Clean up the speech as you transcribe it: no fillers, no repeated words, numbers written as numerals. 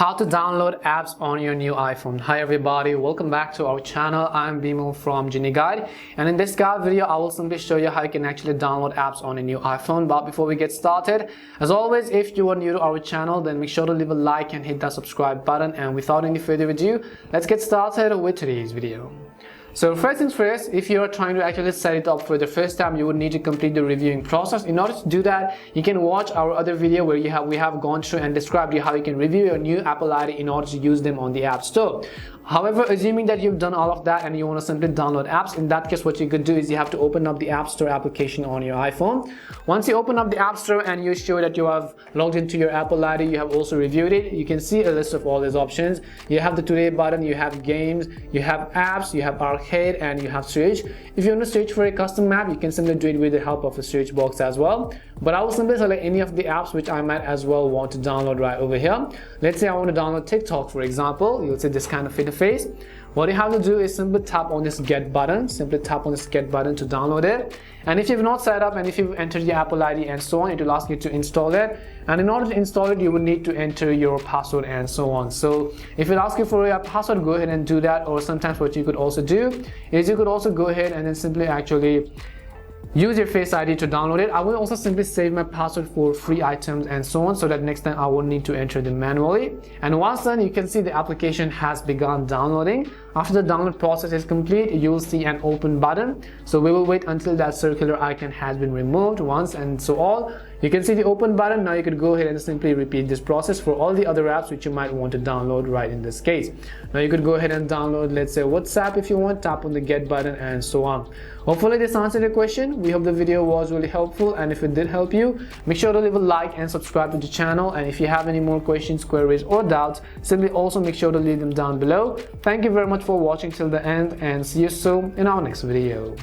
How to download apps on your new iPhone. Hi everybody, welcome back to our channel. I'm Bimo from Genie Guide, and in this guide video I will simply show you how you can actually download apps on a new iPhone. But before we get started, as always, if you are new to our channel, then make sure to leave a like and hit that subscribe button. And without any further ado, let's get started with today's video. So first things first, if you are trying to actually set it up for the first time, you would need to complete the reviewing process. In order to do that, you can watch our other video where we have gone through and described you how you can review your new Apple ID in order to use them on the App Store. However, assuming that you've done all of that and you want to simply download apps, in that case what you could do is you have to open up the App Store application on your iPhone. Once you open up the App Store and you show that you have logged into your Apple ID, you have also reviewed it, you can see a list of all these options. You have the Today button, you have games, you have apps, you have arcade, and you have search. If you want to search for a custom map, you can simply do it with the help of a search box as well. But I will simply select any of the apps which I might as well want to download right over here. Let's say I want to download TikTok, for example. You'll see this kind of interface. What you have to do is simply tap on this get button. Simply tap on this get button to download it. And if you've not set up and if you've entered your Apple ID and so on, it will ask you to install it. And in order to install it, you will need to enter your password and so on. So if it asks you for your password, go ahead and do that. Or sometimes what you could also do is you could also go ahead and then simply actually use your Face ID to download it. I will also simply save my password for free items and so on, so that next time I won't need to enter them manually. And once done, you can see the application has begun downloading. After the download process is complete, you will see an open button. So we will wait until that circular icon has been removed once and so all. You can see the open button. Now you could go ahead and simply repeat this process for all the other apps which you might want to download right in this case. Now you could go ahead and download, let's say, WhatsApp if you want, tap on the get button and so on. Hopefully this answered your question. We hope the video was really helpful, and if it did help you, make sure to leave a like and subscribe to the channel. And if you have any more questions, queries or doubts, simply also make sure to leave them down below. Thank you very much for watching till the end, and see you soon in our next video.